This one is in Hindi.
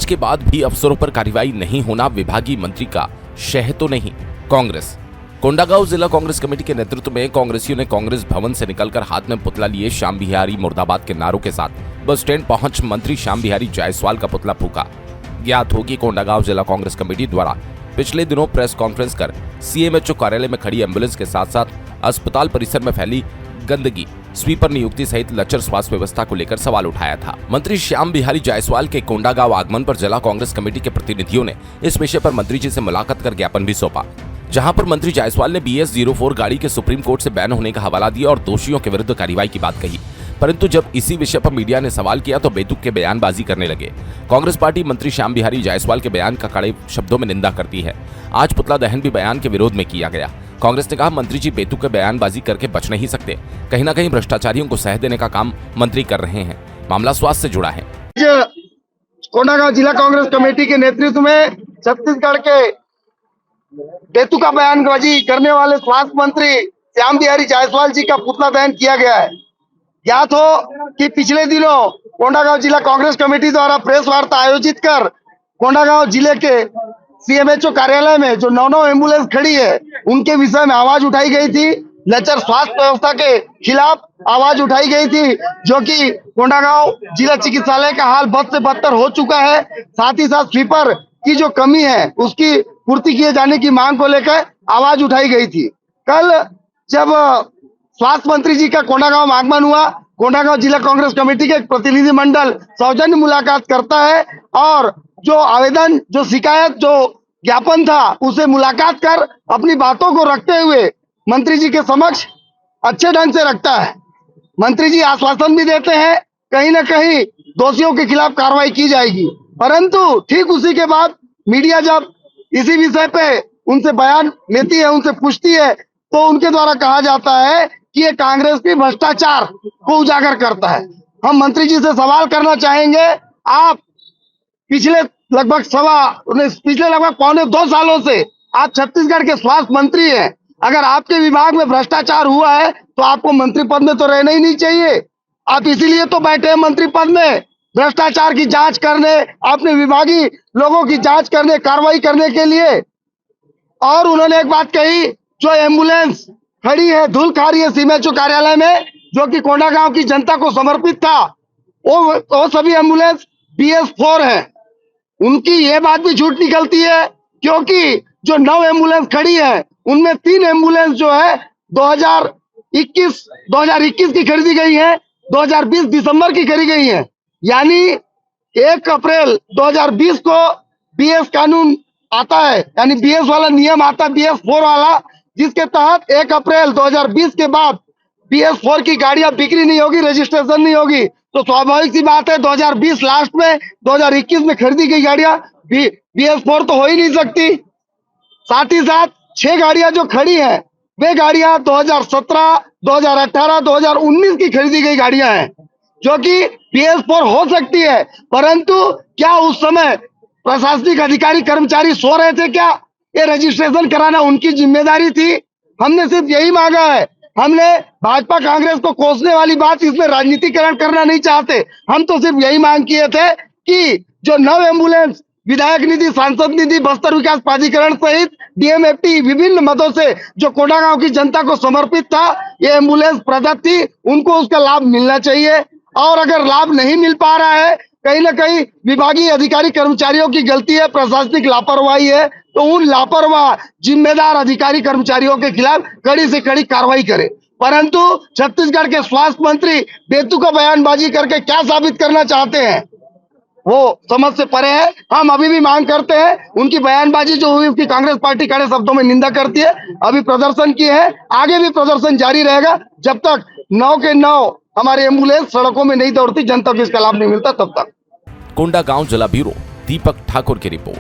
जांच के बाद भी अफसरों पर कार्रवाई नहीं होना विभागीय मंत्री का शह तो नहीं। कांग्रेस कोंडागांव जिला कांग्रेस कमेटी के नेतृत्व में कांग्रेसियों ने कांग्रेस भवन से निकलकर हाथ में पुतला लिए श्याम बिहारी मुर्दाबाद के नारों के साथ बस स्टैंड पहुंच मंत्री श्याम बिहारी जायसवाल का पुतला फूका। ज्ञात हो कि कोंडागांव जिला कांग्रेस कमेटी द्वारा पिछले दिनों प्रेस कॉन्फ्रेंस कर सीएमएचओ कार्यालय में खड़ी एम्बुलेंस के साथ साथ अस्पताल परिसर में फैली गंदगी, स्वीपर नियुक्ति सहित लचर स्वास्थ्य व्यवस्था को लेकर सवाल उठाया था। मंत्री श्याम बिहारी जायसवाल के कोंडागांव आगमन पर जिला कांग्रेस कमेटी के प्रतिनिधियों ने इस विषय पर मंत्री जी से मुलाकात कर ज्ञापन भी सौंपा, जहां पर मंत्री जायसवाल ने BS-04 गाड़ी के सुप्रीम कोर्ट से बैन होने का हवाला दिया और दोषियों के विरुद्ध कार्रवाई की बात कही। परंतु जब इसी विषय पर मीडिया ने सवाल किया तो बेतुक के बयानबाजी करने लगे। कांग्रेस पार्टी मंत्री श्याम बिहारी जायसवाल के बयान का कड़े शब्दों में निंदा करती है। आज पुतला दहन भी बयान के विरोध में किया गया। कांग्रेस ने कहा, मंत्री जी बेतुक के बयानबाजी करके बच नहीं सकते, कहीं न कहीं भ्रष्टाचारियों को सह देने का काम मंत्री कर रहे हैं। मामला स्वास्थ्य से जुड़ा है। कोंडागांव जिला कांग्रेस कमेटी के नेतृत्व में छत्तीसगढ़ के बेतुका बयानबाजी करने वाले स्वास्थ्य मंत्री श्याम बिहारी जायसवाल जी का पुतला दहन किया गया है। ज्ञात हो कि पिछले दिनों कोंडागांव जिला कांग्रेस कमेटी द्वारा प्रेस वार्ता आयोजित कर कोंडागांव जिले के सीएमएचओ कार्यालय में जो 9 एम्बुलेंस खड़ी है उनके विषय में आवाज उठाई गई थी। लचर स्वास्थ्य व्यवस्था के खिलाफ आवाज उठाई गई थी, जो कि कोंडागांव जिला चिकित्सालय का हाल बद से बदतर हो चुका है। साथ ही साथ स्वीपर की जो कमी है उसकी पूर्ति किए जाने की मांग को लेकर आवाज उठाई गई थी। कल जब स्वास्थ्य मंत्री जी का कोंडागांव आगमन हुआ, कोंडागांव जिला कांग्रेस कमेटी के एक प्रतिनिधि मंडल सौजन्य मुलाकात करता है और जो आवेदन, जो शिकायत, जो ज्ञापन था उसे मुलाकात कर अपनी बातों को रखते हुए मंत्री जी के समक्ष अच्छे ढंग से रखता है। मंत्री जी आश्वासन भी देते हैं कहीं न कहीं दोषियों के खिलाफ कार्रवाई की जाएगी, परंतु ठीक उसी के बाद मीडिया जब इसी विषय पे उनसे बयान लेती है, उनसे पूछती है, तो उनके द्वारा कहा जाता है कि ये कांग्रेस की भ्रष्टाचार को उजागर करता है। हम मंत्री जी से सवाल करना चाहेंगे, आप पिछले लगभग पौने 2 सालों से आप छत्तीसगढ़ के स्वास्थ्य मंत्री हैं। अगर आपके विभाग में भ्रष्टाचार हुआ है तो आपको मंत्री पद में तो रहना ही नहीं चाहिए। आप इसीलिए तो बैठे हैं मंत्री पद में, भ्रष्टाचार की जांच करने, अपने विभागीय लोगों की जांच करने, कार्रवाई करने के लिए। और उन्होंने एक बात कही, जो एम्बुलेंस खड़ी है, धूल खा रही है सीएमएचओ कार्यालय में, जो कि कोंडागांव की जनता को समर्पित था, वो सभी एम्बुलेंस BS-4 है। उनकी ये बात भी झूठ निकलती है, क्योंकि जो 9 एम्बुलेंस खड़ी है उनमें 3 एम्बुलेंस जो है 2021 की खरीदी गई है, 2020 दिसंबर की खरीदी गई है। यानी 1 अप्रैल 2020 को BS कानून आता है, यानी BS वाला नियम आता है, BS-4 वाला, जिसके तहत 1 अप्रैल 2020 के बाद BS-4 की गाड़ियां बिक्री नहीं होगी, रजिस्ट्रेशन नहीं होगी। तो स्वाभाविक सी बात है 2020 लास्ट में 2021 में खरीदी गई गाड़ियां BS-4 तो हो ही नहीं सकती। साथ ही साथ 6 गाड़ियां जो खड़ी हैं वे गाड़ियां 2017, 2018, 2019 की खरीदी गई गाड़ियां हैं, जो कि BS-4 हो सकती है। परंतु क्या उस समय प्रशासनिक अधिकारी कर्मचारी सो रहे थे क्या? ये रजिस्ट्रेशन कराना उनकी जिम्मेदारी थी। हमने सिर्फ यही मांगा है, हमने भाजपा कांग्रेस को कोसने वाली बात, इसमें राजनीतिकरण करना नहीं चाहते। हम तो सिर्फ यही मांग किए थे कि जो 9 एम्बुलेंस विधायक निधि, सांसद निधि, बस्तर विकास प्राधिकरण सहित DMFT विभिन्न मदों से जो कोंडागांव की जनता को समर्पित था, ये एम्बुलेंस प्रदत्त थी, उनको उसका लाभ मिलना चाहिए। और अगर लाभ नहीं मिल पा रहा है, कहीं न कहीं विभागीय अधिकारी कर्मचारियों की गलती है, प्रशासनिक लापरवाही है, तो उन लापरवाह जिम्मेदार अधिकारी कर्मचारियों के खिलाफ कड़ी से कड़ी कार्रवाई करे। परंतु छत्तीसगढ़ के स्वास्थ्य मंत्री बेतुका बयानबाजी करके क्या साबित करना चाहते हैं, वो समझ से परे है। हम अभी भी मांग करते हैं, उनकी बयानबाजी जो हुई उसकी कांग्रेस पार्टी कड़े शब्दों में निंदा करती है। अभी प्रदर्शन किए हैं, आगे भी प्रदर्शन जारी रहेगा जब तक 9 के 9 हमारी एम्बुलेंस सड़कों में नहीं दौड़ती, जनता को इसका लाभ नहीं मिलता तब तक। कोंडागांव जिला ब्यूरो दीपक ठाकुर की रिपोर्ट।